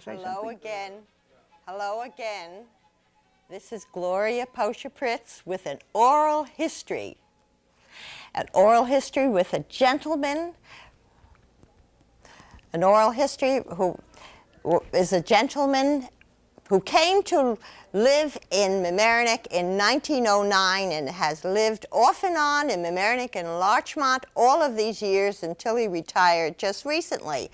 say Hello something? again. Hello again. This is Gloria Pritts with an oral history. An oral history with a gentleman. An oral history who is a gentleman who came to live in Mamaroneck in 1909 and has lived off and on in Mamaroneck and Larchmont all of these years until he retired just recently.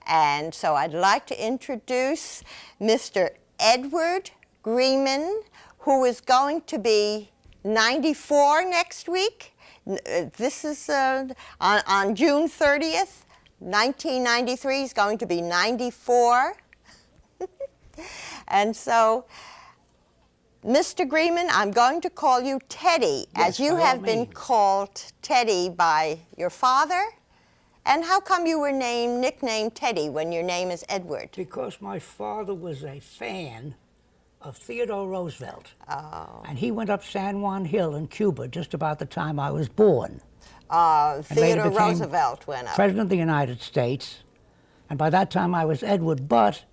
And so I'd like to introduce Mr. Edward Greeman, who is going to be 94 next week. This is on June 30th, 1993. He's going to be 94. And so, Mr. Greeman, I'm going to call you Teddy, Yes, as you by all have been means. called Teddy by your father. And how come you were nicknamed Teddy when your name is Edward? Because my father was a fan of Theodore Roosevelt. Oh. And he went up San Juan Hill in Cuba just about the time I was born. And later Theodore became Roosevelt went up. President of the United States. And by that time I was Edward, but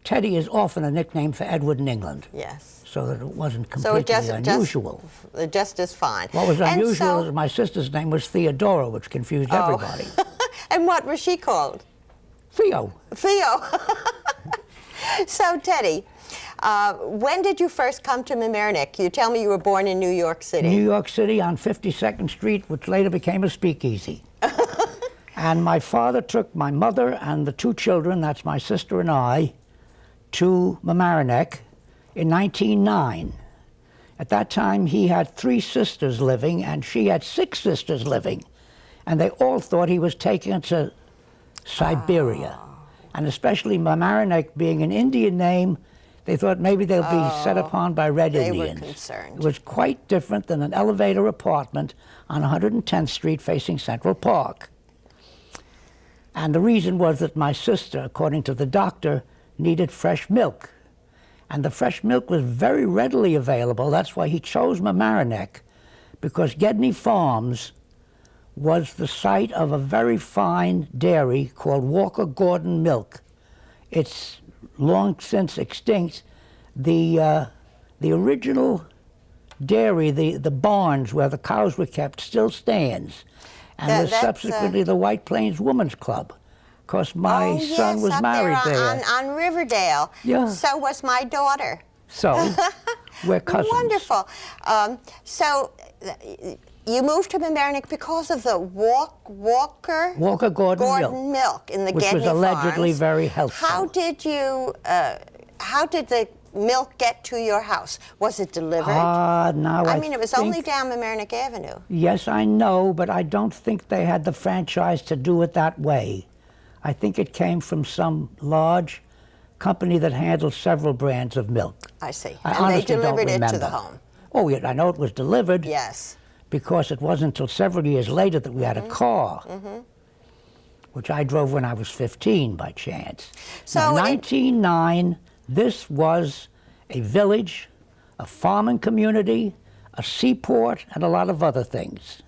Teddy is often a nickname for Edward in England. Yes. So that it wasn't So it completely unusual. just as fine. What was And unusual so- is my sister's name was Theodora, which confused Oh. everybody. And what was she called? Theo. Theo. So, Teddy, when did you first come to Mamaroneck? You tell me you were born in New York City. New York City on 52nd Street, which later became a speakeasy. And my father took my mother and the two children, that's my sister and I, to Mamaroneck in 1909. At that time, he had 3 sisters living, and she had 6 sisters living. And they all thought he was taking us to Siberia. And especially Mamaroneck being an Indian name, they thought maybe they'll be set upon by Red They Indians. were concerned. It was quite different than an elevator apartment on 110th Street facing Central Park. And the reason was that my sister, according to the doctor, needed fresh milk. And the fresh milk was very readily available. That's why he chose Mamaroneck, because Gedney Farms was the site of a very fine dairy called Walker Gordon Milk. It's long since extinct. The original dairy, the barns where the cows were kept, still stands. And was subsequently the White Plains Women's Club. Of course, my son was married there. On Riverdale. Yeah. So was my daughter. So, we're cousins. Wonderful. So you moved to Mamaroneck because of the Walker Gordon milk in the which Gedney was allegedly Farms. very helpful. How did you? How did the milk get to your house? Was it delivered? Now I mean, it was only think- down Mamaroneck Avenue. Yes, I know, but I don't think they had the franchise to do it that way. I think it came from some large company that handled several brands of milk. I see. I And they honestly don't delivered it to remember. the home. Oh, yeah, I know it was delivered. Yes. Because it wasn't until several years later that we had a car, which I drove when I was 15 by chance. So Now, it- 1909, this was a village, a farming community, a seaport, and a lot of other things.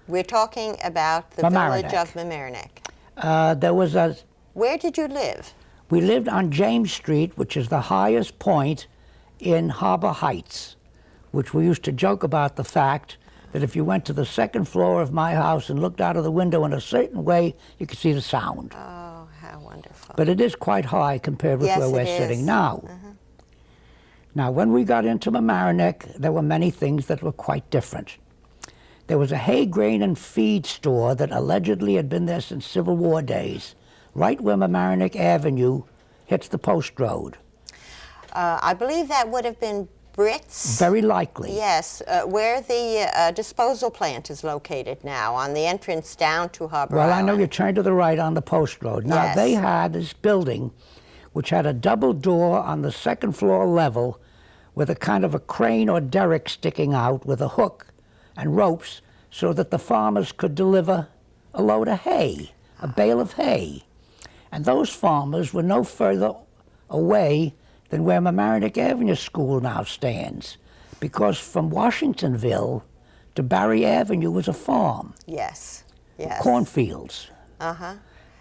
We're talking about the Mamaroneck. village of Mamaroneck. There was a Where did you live? We lived on James Street, which is the highest point in Harbor Heights, which we used to joke about the fact that if you went to the second floor of my house and looked out of the window in a certain way, you could see the sound. Oh, how wonderful. But it is quite high compared with Yes, where we're it is. sitting now. Now, when we got into Mamaroneck, there were many things that were quite different. There was a hay, grain, and feed store that allegedly had been there since Civil War days, right where Mamaroneck Avenue hits the post road. I believe that would have been Brits. Very likely. Yes, where the disposal plant is located now, on the entrance down to Harbor Well, Island. I know you turn to the right on the post road. Now, Yes. they had this building which had a double door on the second floor level with a kind of a crane or derrick sticking out with a hook and ropes so that the farmers could deliver a load of hay, a bale of hay. And those farmers were no further away than where Mamaroneck Avenue School now stands, because from Washingtonville to Barry Avenue was a farm, Yes, yes. cornfields. Uh-huh.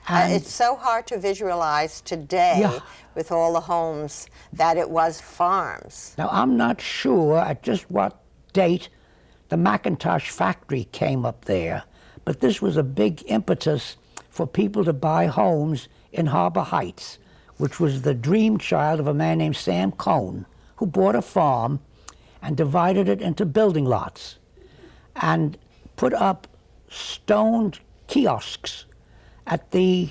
It's so hard to visualize today Yeah. with all the homes that it was farms. Now, I'm not sure at just what date the Macintosh factory came up there, but this was a big impetus for people to buy homes in Harbor Heights, which was the dream child of a man named Sam Cohn, who bought a farm and divided it into building lots and put up stoned kiosks at the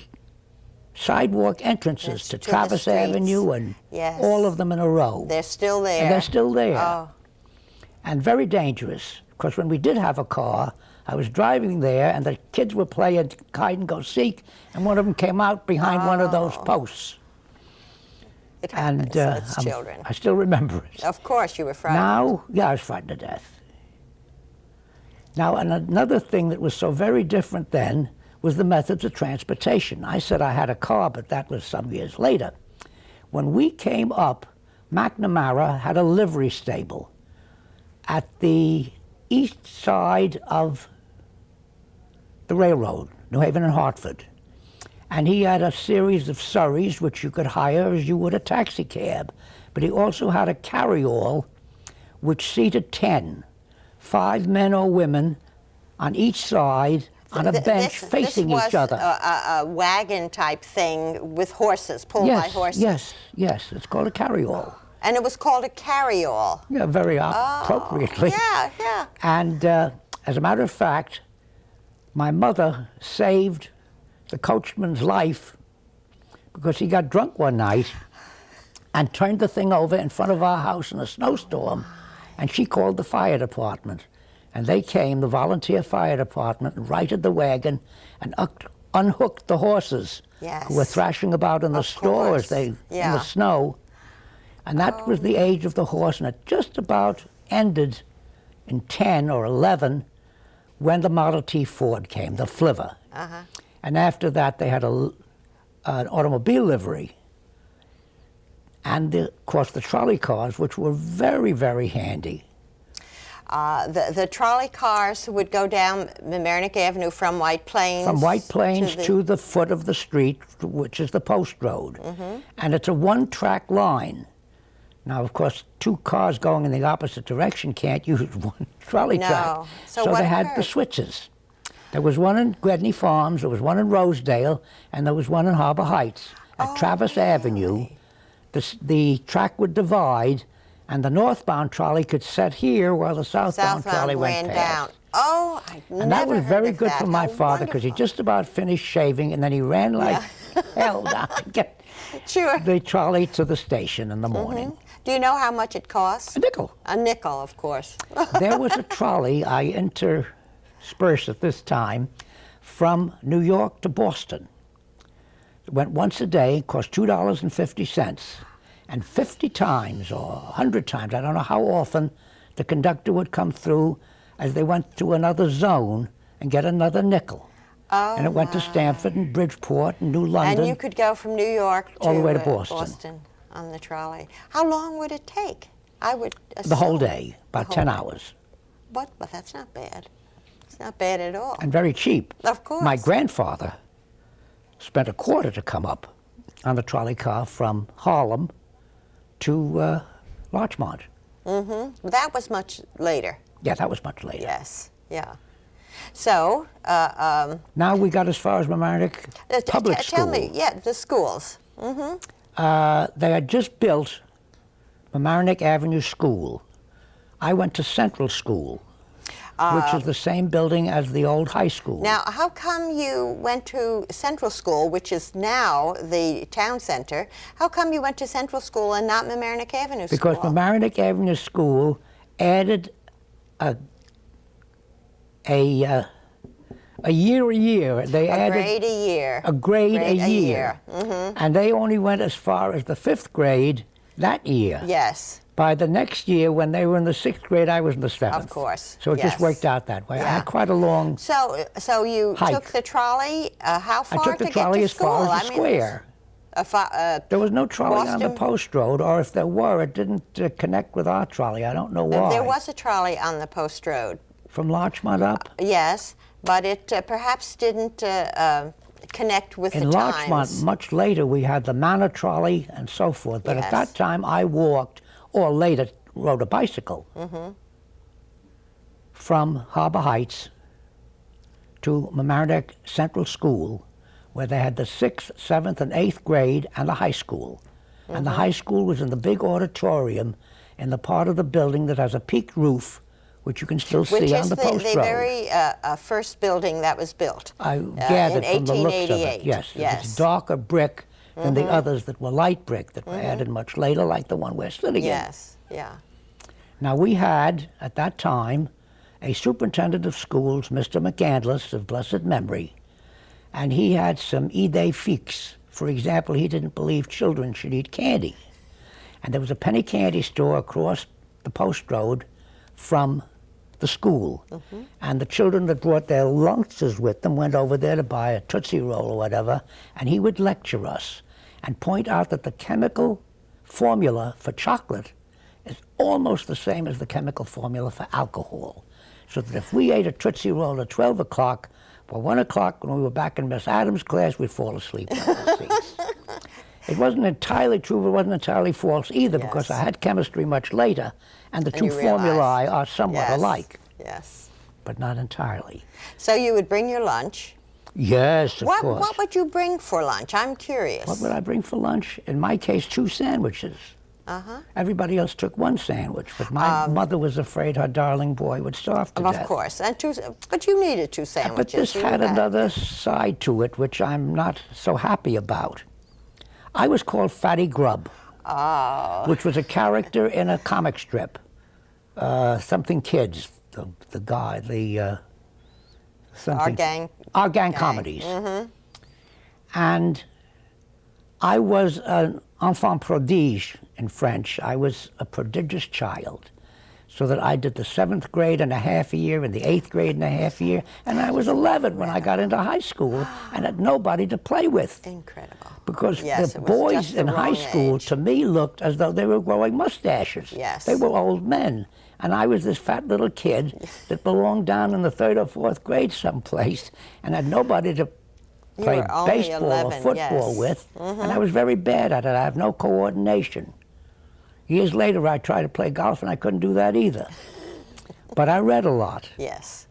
sidewalk entrances Yes, to to the Travis streets. Avenue and Yes. all of them in a row. They're still there. And they're still there. Oh. And very dangerous, because when we did have a car, I was driving there and the kids were playing hide and go seek, and one of them came out behind one of those posts. It happens. And It's children. I still remember it. Of course, you were frightened. Now, yeah, I was frightened to death. Now, and another thing that was so very different then was the methods of transportation. I said I had a car, but that was some years later. When we came up, McNamara had a livery stable at the east side of the railroad, New Haven and Hartford. And he had a series of surreys which you could hire as you would a taxi cab. But he also had a carryall which seated 10, 5 men or women on each side on a bench facing each other. This was a wagon type thing with horses, pulled by horses. Yes, it's called a carryall. And it was called a carryall. Yeah, very appropriately. Yeah. And as a matter of fact, my mother saved the coachman's life because he got drunk one night and turned the thing over in front of our house in a snowstorm, and she called the fire department. And they came, the volunteer fire department, and righted the wagon and unhooked the horses who were thrashing about in the stores in the snow. And that was the age of the horse, and it just about ended in 10 or 11 when the Model T Ford came, the Flivver. And after that, they had an automobile livery. And, of course, the trolley cars, which were very, very handy. The trolley cars would go down Mamaroneck Avenue from White Plains. From White Plains to the foot of the street, which is the post road. And it's a one-track line. Now, of course, 2 cars going in the opposite direction can't use one trolley track. So they had the switches. There was one in Gedney Farms, there was one in Rosedale, and there was one in Harbor Heights. At Travis Avenue, the track would divide, and the northbound trolley could set here while the southbound trolley went past. Down. Oh, I never And that was very heard of good that. for my How father, because he wonderful. just about finished shaving, and then he ran like hell down to get the trolley to the station in the morning. Do you know how much it costs? A nickel. A nickel, of course. There was a trolley I interspersed at this time from New York to Boston. It went once a day, cost $2.50. And 50 times or 100 times, I don't know how often, the conductor would come through as they went to another zone and get another nickel. And it went to Stamford and Bridgeport and New London. And you could go from New York to all the way to Boston on the trolley. How long would it take? I would assume. The whole day, about 10 hours. But that's not bad. It's not bad at all. And very cheap. Of course. My grandfather spent $25 to come up on the trolley car from Harlem to Larchmont. That was much later. Yeah, that was much later. Yes, yeah. So, now we got as far as Mamaroneck Public School. Tell me, the schools. They had just built Mamaroneck Avenue School. I went to Central School, which is the same building as the old high school. Now, how come you went to Central School, which is now the town center? How come you went to Central School and not Mamaroneck Avenue School? Because Mamaroneck Avenue School added a year. They added grade a year. A grade a year. And they only went as far as the 5th grade that year. Yes. By the next year, when they were in the 6th grade, I was in the 7th. Of course. So it just worked out that way. Yeah. I had quite a long So you hike. took the trolley. How far I took the to trolley get as to school? far as the square. There was no trolley on the post road, or if there were, it didn't connect with our trolley. I don't know why. There was a trolley on the post road. From Larchmont up? Yes, but it perhaps didn't connect with In the Larchmont, times. much later, we had the manor trolley and so forth. But Yes. at that time, I walked, or later rode a bicycle, from Harbor Heights to Mamaroneck Central School, where they had the 6th, 7th, and 8th grade and the high school. And the high school was in the big auditorium in the part of the building that has a peaked roof, which you can still Which see is on the the post road. very first building that was built. I in gathered from the looks of 1888. it. Yes, Yes. it's darker brick than the others that were light brick that were added much later, like the one we're sitting in. Yes, yeah. Now we had, at that time, a superintendent of schools, Mr. McCandless, of blessed memory, and he had some idées fixes. For example, he didn't believe children should eat candy. And there was a penny candy store across the post road from the school. And the children that brought their lunches with them went over there to buy a Tootsie Roll or whatever, and he would lecture us and point out that the chemical formula for chocolate is almost the same as the chemical formula for alcohol. So that if we ate a Tootsie Roll at 12 o'clock, by 1 o'clock when we were back in Miss Adams' class, we'd fall asleep on the seats. It wasn't entirely true, but it wasn't entirely false either, because I had chemistry much later, and the two you formulae realized. are somewhat Yes. alike, Yes. but not entirely. So you would bring your lunch. Yes, of course. What would you bring for lunch? I'm curious. What would I bring for lunch? In my case, 2 sandwiches. Everybody else took 1 sandwich, but my mother was afraid her darling boy would starve to death. Of course, and but you needed 2 sandwiches. But this You had knew that. another side to it, which I'm not so happy about. I was called Fatty Grub, which was a character in a comic strip, something kids, the guy, something. Our gang comedies. And I was an enfant prodige in French. I was a prodigious child, so that I did the 7th grade and a half a year and the 8th grade and a half a year, and I was 11 when I got into high school and had nobody to play with. Incredible. Because Yes, the it was boys just the in high wrong school, age. to me, looked as though they were growing mustaches. Yes. They were old men. And I was this fat little kid that belonged down in the 3rd or 4th grade someplace and had nobody to play were only baseball 11, or football yes. with. And I was very bad at it. I have no coordination. Years later, I tried to play golf, and I couldn't do that either. But I read a lot. Yes.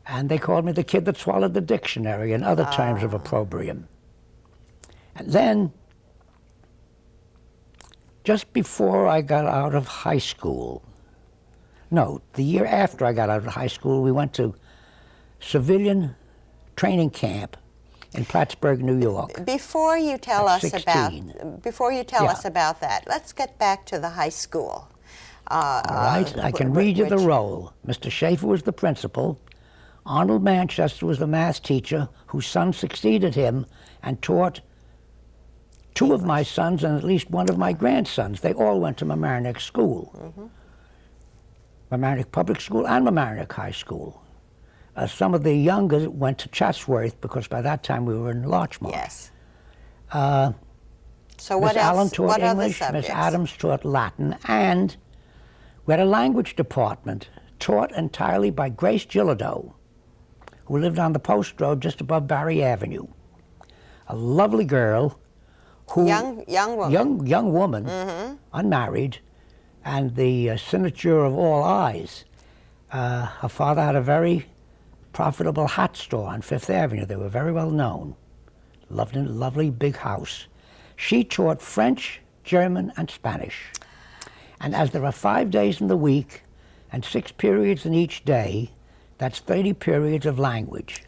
And they called me the kid that swallowed the dictionary and other terms of opprobrium. And then, just before I got out of high school, no, the year after I got out of high school, we went to civilian training camp in Plattsburgh, New York. Before you tell At us 16. about that, let's get back to the high school. All right, I can read you the roll. Mr. Schaefer was the principal. Arnold Manchester was the math teacher whose son succeeded him and taught 2 of my sons and at least 1 of my grandsons. They all went to Mamaroneck School. Mamaroneck Public School and Mamaroneck High School. Some of the younger went to Chatsworth because by that time we were in Larchmont. Yes. Miss So what else? Allen taught What other English, Miss subjects? Adams taught Latin, and we had a language department taught entirely by Grace Gillido, who lived on the post road just above Barry Avenue. A lovely girl who... Young woman. Young woman, unmarried, and the signature of all eyes. Her father had a very profitable hat store on Fifth Avenue. They were very well known. Lovely big house. She taught French, German, and Spanish. And as there are 5 days in the week and 6 periods in each day, that's 30 periods of language.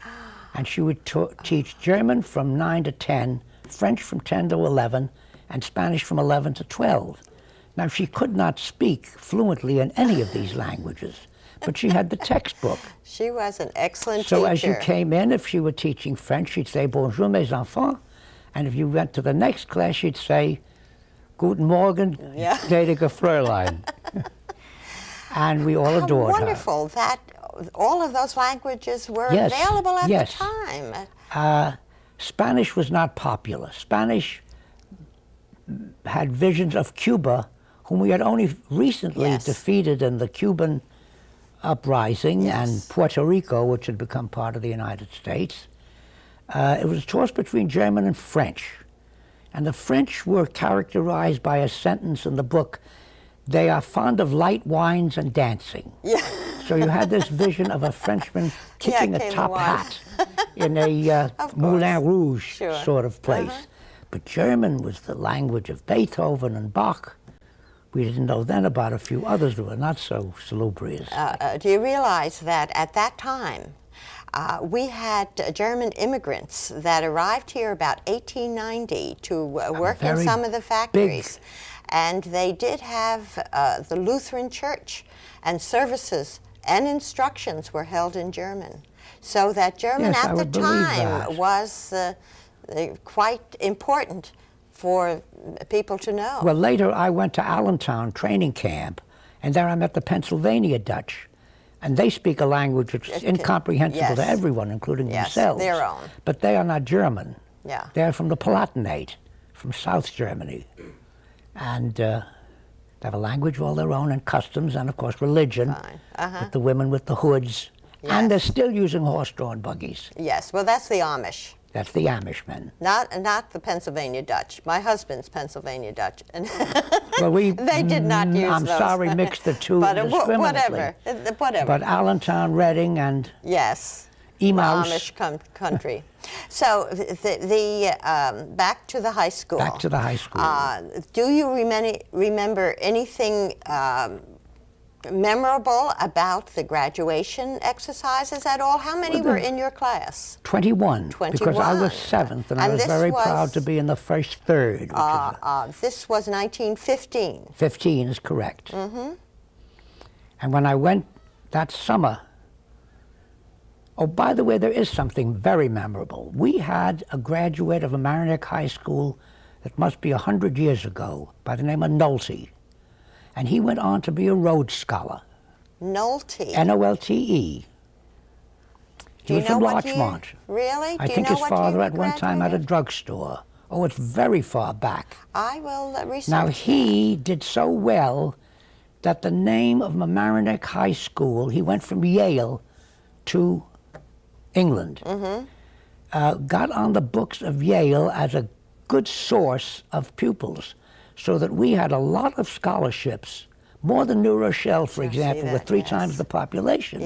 And she would teach German from 9 to 10, French from 10 to 11, and Spanish from 11 to 12. Now, she could not speak fluently in any of these languages, but she had the textbook. She was an excellent So teacher. as you came in, if she were teaching French, she'd say, "Bonjour, mes enfants." And if you went to the next class, she'd say, "Guten Morgen, Yeah. gnädige Fräulein." And we all adored How wonderful that all of those languages were Yes, available at yes. the time. her. Spanish was not popular. Spanish had visions of Cuba, whom we had only recently Yes. defeated in the Cuban uprising, Yes. and Puerto Rico, which had become part of the United States. It was a toss between German and French. And the French were characterized by a sentence in the book, they are fond of light wines and dancing. Yeah. So you had this vision of a Frenchman kicking a top hat in a Moulin Rouge sort of place. But German was the language of Beethoven and Bach. We didn't know then about a few others that were not so salubrious. Do you realize that at that time, we had German immigrants that arrived here about 1890 to work in some of the factories. And they did have the Lutheran Church, and services and instructions were held in German. So that German at the time was quite important for people to know. Well, later I went to Allentown training camp, and there I met the Pennsylvania Dutch. And they speak a language which is incomprehensible to everyone, including themselves. Their own. But they are not German. Yeah. They're from the Palatinate, from South Germany. And they have a language all their own, and customs, and of course religion, with the women with the hoods. Yes. And they're still using horse-drawn buggies. Yes, well that's the Amish. That's the Amishmen. Not the Pennsylvania Dutch. My husband's Pennsylvania Dutch. Well, they did not use I'm those. sorry, mixed the two but indiscriminately. Whatever. But Allentown, Reading, and Emaus. Amish country. So back to the high school. Back to the high school. Do you remember anything memorable about the graduation exercises at all? How many were in your class? 21. Because I was 7th, and I was very proud to be in the first third. This was 1915. 15 is correct. And when I went that summer, oh, by the way, there is something very memorable. We had a graduate of Mamaroneck High School that must be 100 years ago by the name of Nolte. And he went on to be a Rhodes Scholar. Nolte? N-O-L-T-E. He was from Larchmont. Really? I think his father at one time had a drugstore. Oh, it's very far back. I will research. Now, he did so well that the name of Mamaroneck High School, he went from Yale to England, got on the books of Yale as a good source of pupils, so that we had a lot of scholarships, more than New Rochelle, for example, with 3 times the population.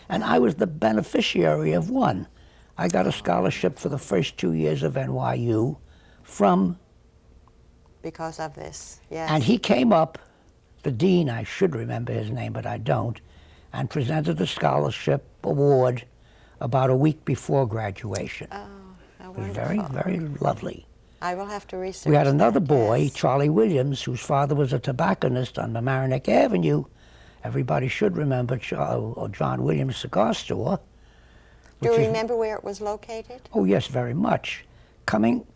And I was the beneficiary of one. I got a scholarship for the first 2 years of NYU from... Because of this, And he came up, the dean, I should remember his name, but I don't, and presented the scholarship award about a week before graduation. Oh, it was very, very lovely. I will have to research. We had another boy, Charlie Williams, whose father was a tobacconist on Mamaroneck Avenue. Everybody should remember John Williams Cigar Store. Do you remember where it was located? Oh, yes, very much. Coming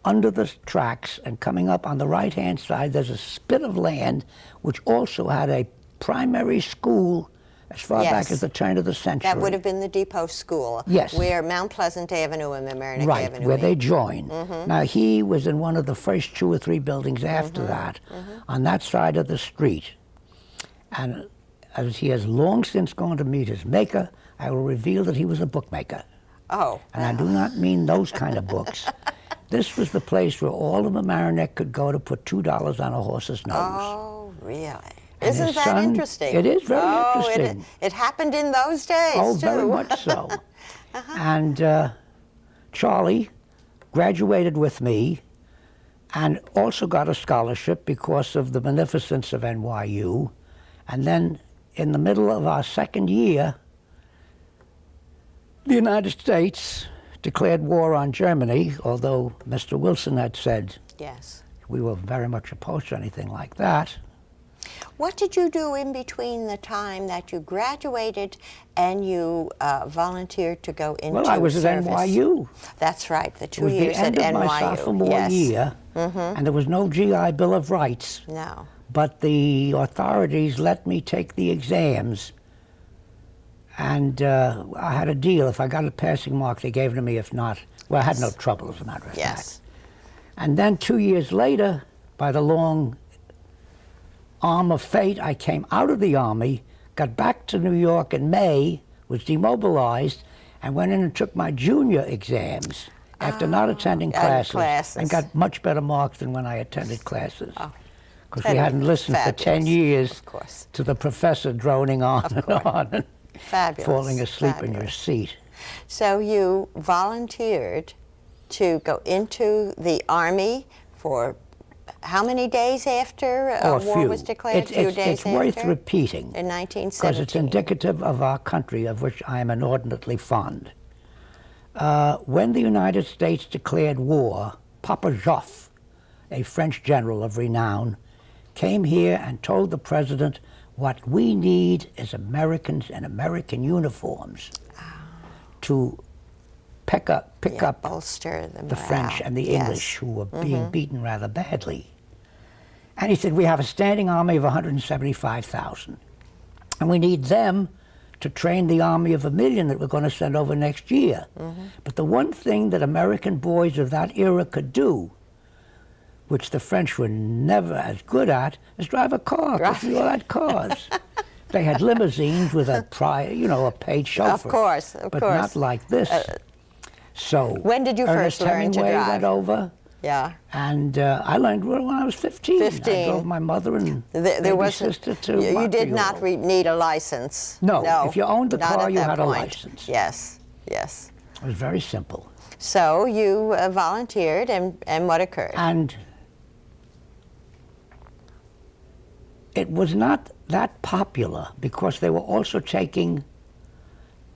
under the tracks and coming up on the right-hand side, there's a spit of land which also had a primary school as far back as the turn of the century. That would have been the Depot School. Yes. Where Mount Pleasant Avenue and Mamaroneck Avenue where they joined. Now, he was in one of the first 2 or 3 buildings after that, on that side of the street. And as he has long since gone to meet his maker, I will reveal that he was a bookmaker. Oh. And I do not mean those kind of books. This was the place where all of Mamaroneck could go to put $2 on a horse's nose. Oh, really? And Isn't that interesting? It is very interesting. It happened in those days, too. Oh, very much so. And Charlie graduated with me and also got a scholarship because of the beneficence of NYU. And then in the middle of our second year, the United States declared war on Germany, although Mr. Wilson had said we were very much opposed to anything like that. What did you do in between the time that you graduated and you volunteered to go into Well, I was service? at NYU. That's right, the 2 years at NYU. It was the end of my sophomore year, and there was no GI Bill of Rights. No. But the authorities let me take the exams, and I had a deal. If I got a passing mark, they gave it to me. If not, well, I had no trouble, as a matter of fact. And then 2 years later, by the long arm of fate, I came out of the Army, got back to New York in May, was demobilized, and went in and took my junior exams after not attending classes, and got much better marks than when I attended classes. Because we hadn't listened for 10 years to the professor droning on and on and falling asleep in your seat. So you volunteered to go into the Army for how many days after war was declared? It's worth repeating in 1917. because it's indicative of our country, of which I am inordinately fond. When the United States declared war, Papa Joffre, a French general of renown, came here and told the president, what we need is Americans in American uniforms to pick up bolster the French and the English, who were being beaten rather badly. And he said, we have a standing army of 175,000, and we need them to train the army of 1 million that we're going to send over next year. But the one thing that American boys of that era could do, which the French were never as good at, is drive a car, because we all had cars. They had limousines with a paid chauffeur. Of course. But not like this. So when did you first learn to drive? Hemingway went over. Yeah. And I learned when I was 15. 15. I drove my mother and baby sister to You did not need a license. No. If you owned the car, you had a license. Yes. Yes. It was very simple. So you volunteered, and what occurred? And it was not that popular because they were also taking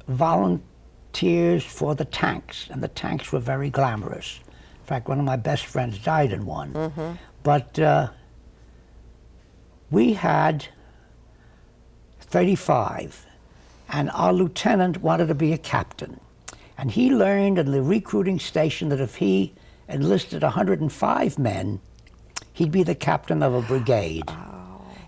volunteers for the tanks, and the tanks were very glamorous. In fact, one of my best friends died in one. But we had 35, and our lieutenant wanted to be a captain. And he learned in the recruiting station that if he enlisted 105 men, he'd be the captain of a brigade.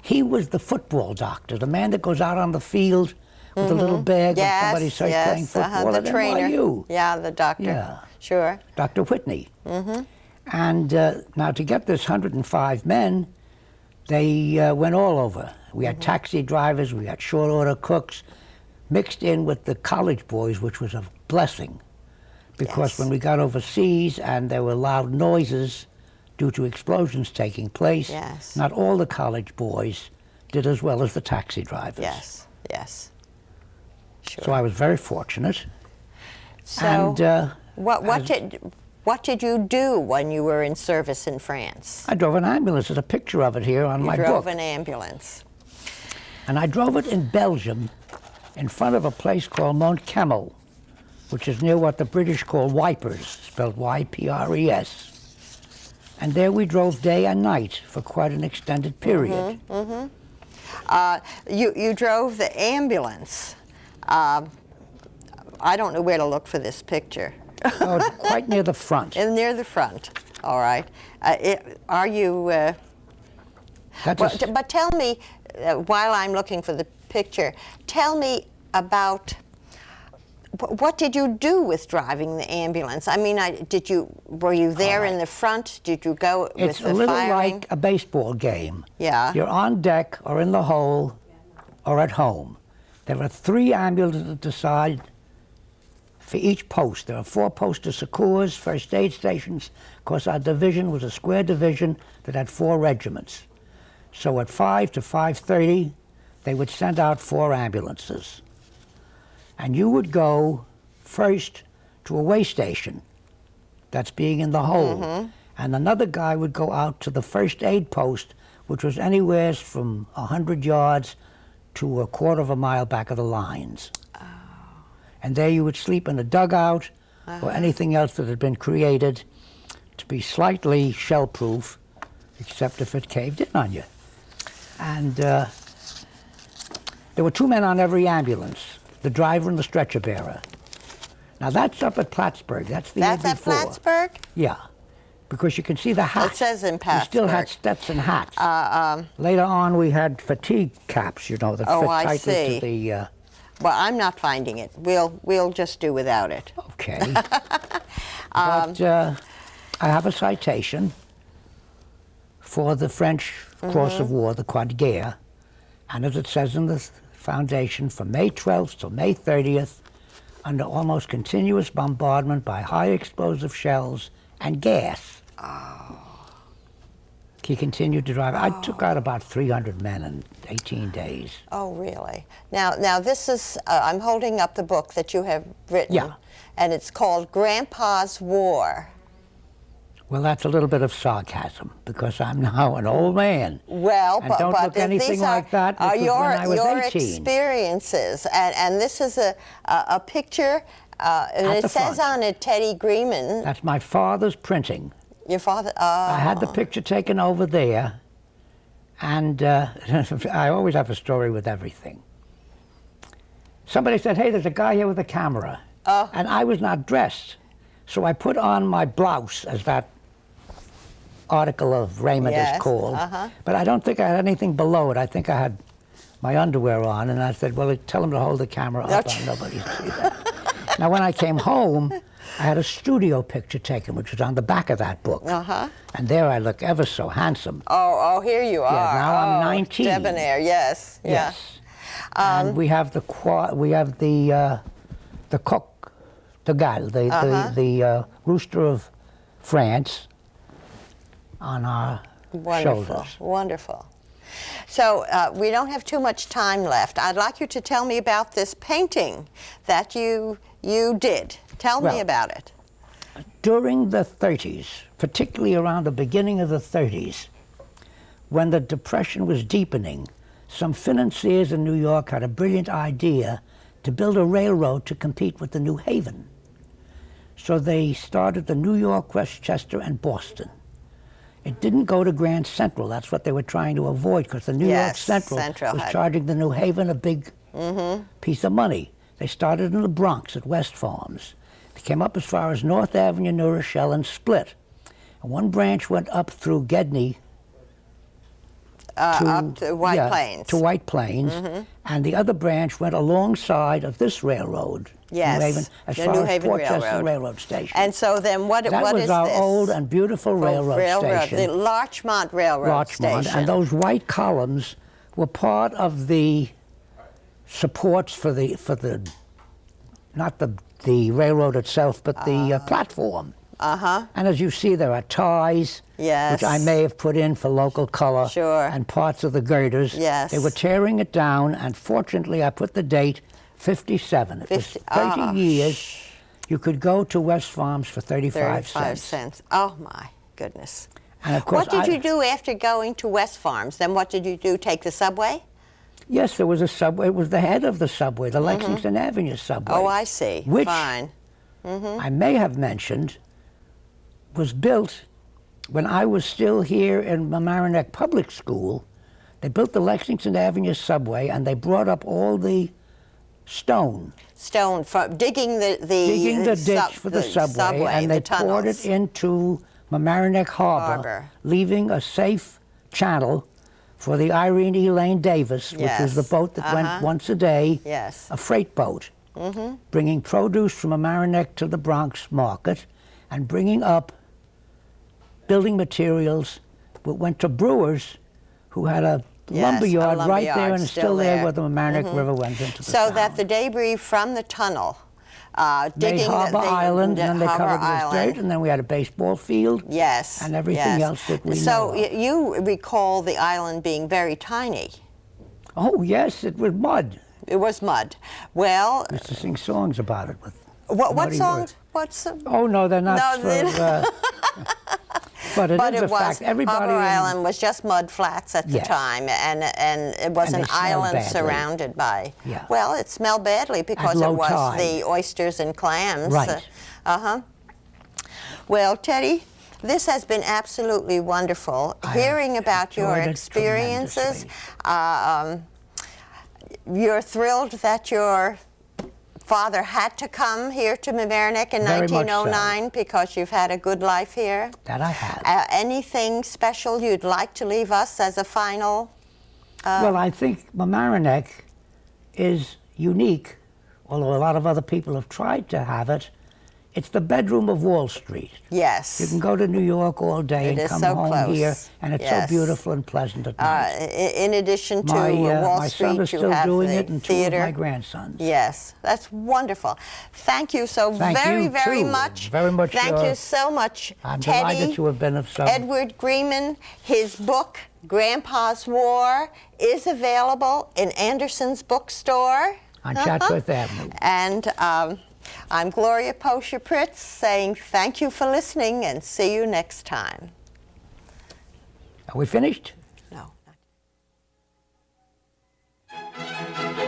He was the football doctor, the man that goes out on the field with a little bag when somebody starts playing football at NYU. Yeah, the doctor. Yeah. Sure. Dr. Whitney. And now to get this 105 men, they went all over. We had taxi drivers, we had short order cooks, mixed in with the college boys, which was a blessing. Because when we got overseas and there were loud noises due to explosions taking place, not all the college boys did as well as the taxi drivers. Yes, yes. Sure. So I was very fortunate. So and, what did you do when you were in service in France? I drove an ambulance. There's a picture of it here on my book. You drove an ambulance. And I drove it in Belgium in front of a place called Mont Kemmel, which is near what the British call Wipers, spelled Y-P-R-E-S. And there we drove day and night for quite an extended period. You drove the ambulance. I don't know where to look for this picture. Oh, it's quite near the front. Near the front, all right. Are you... but tell me, while I'm looking for the picture, tell me about... What did you do with driving the ambulance? I mean, were you there in the front? Did you go with the firing? It's a little like a baseball game. Yeah. You're on deck or in the hole or at home. There are 3 ambulances at the side for each post. There are 4 posts of secours, first aid stations. Of course, our division was a square division that had 4 regiments. So at 5 to 5:30, they would send out 4 ambulances. And you would go first to a way station that's being in the hole. And another guy would go out to the first aid post, which was anywhere from 100 yards to a quarter of a mile back of the lines. And there you would sleep in a dugout or anything else that had been created to be slightly shell-proof, except if it caved in on you. And there were 2 men on every ambulance, the driver and the stretcher bearer. Now that's up at Plattsburgh. That's the year before. That's at Plattsburgh? Yeah, because you can see the hat. It says in Plattsburgh. We still had Stetson hats. Later on, we had fatigue caps, that fit tightly to the... Well, I'm not finding it. We'll just do without it. Okay. But I have a citation for the French Cross of War, the Croix de Guerre, and as it says in the foundation, from May 12th till May 30th, under almost continuous bombardment by high explosive shells and gas. Oh. He continued to drive. I took out about 300 men in 18 days. Oh, really? Now this is, I'm holding up the book that you have written, Yeah. and it's called Grandpa's War. Well, that's a little bit of sarcasm, because I'm now an old man. Well, and but, don't but look anything these like that, which was your, when I was your 18. experiences, and this is a picture, and At it the says front. on it Teddy Greeman. That's my father's printing. Your father? I had the picture taken over there, and I always have a story with everything. Somebody said, hey, there's a guy here with a camera. And I was not dressed. So I put on my blouse, as that article of raiment is called. But I don't think I had anything below it. I think I had my underwear on, and I said, well, tell him to hold the camera up. Nobody see that. Now, when I came home, I had a studio picture taken, which was on the back of that book. And there I look ever so handsome. Oh, here you are. Yeah, now I'm 19. Debonair, yes. Yes. And we have the coq de gale, the rooster of France, on our shoulders. Wonderful. So we don't have too much time left. I'd like you to tell me about this painting that you did. Tell me about it. During the 30s, particularly around the beginning of the 30s, when the Depression was deepening, some financiers in New York had a brilliant idea to build a railroad to compete with the New Haven. So they started the New York, Westchester, and Boston. It didn't go to Grand Central. That's what they were trying to avoid, because the New York Central was charging the New Haven a big piece of money. They started in the Bronx at West Farms. They came up as far as North Avenue, New Rochelle, and split. And one branch went up through Gedney up to White Plains. To White Plains, and the other branch went alongside of this railroad, New Haven, as far as Poccia Railroad Station. And so then what is this? That was our old and beautiful railroad station. The Larchmont Railroad Station. And those white columns were part of the supports for the not the railroad itself, but the platform. And as you see, there are ties, which I may have put in for local color, and parts of the girders. They were tearing it down, and fortunately I put the date 57. It was 30 years. You could go to West Farms for 35 cents. Oh my goodness. And of course, what did you do after going to West Farms? Then what did you do, take the subway? Yes, there was a subway. It was the head of the subway, the Lexington Avenue subway. Oh, I see. Which Fine. I may have mentioned was built when I was still here in Mamaroneck Public School. They built the Lexington Avenue subway, and they brought up all the stone. Stone, from digging the ditch for the subway, and they poured it into Mamaroneck Harbor, leaving a safe channel for the Irene E. Lane Davis, which was the boat that went once a day, a freight boat, bringing produce from Mamaroneck to the Bronx market, and bringing up building materials that went to brewers who had a lumber yard right there, and still there where the Mamaroneck River went into the So that the debris from the tunnel, digging Harbor Island, and then they covered it with dirt, and then we had a baseball field, and everything else that we know. So you recall the island being very tiny. Oh yes, it was mud. It was mud. Well, I used to sing songs about it with what songs? What's oh no, they're not. No, but it is a fact. Everybody Harbor Island was just mud flats at the time, and it was an island surrounded by. Well, it smelled badly because it was the oysters and clams. Right. Well, Teddy, this has been absolutely wonderful. Hearing about your experiences. You're thrilled that your father had to come here to Mamaroneck in 1909 because you've had a good life here? That I have. Anything special you'd like to leave us as a final? Well, I think Mamaroneck is unique, although a lot of other people have tried to have it, It's the bedroom of Wall Street. Yes. You can go to New York all day It and is come so home close. here, and it's Yes. so beautiful and pleasant at night. In addition to Wall my Street, son is you still have doing the it, and theater. two of my grandsons. Yes, that's wonderful. Thank you so Thank very, you, very too. much. Very much, Thank you so much, I'm Teddy. delighted to have been of some. Edward Greeman. His book, Grandpa's War, is available in Anderson's bookstore. On Chatsworth Avenue. And I'm Gloria Pritts saying thank you for listening and see you next time. Are we finished? No. Not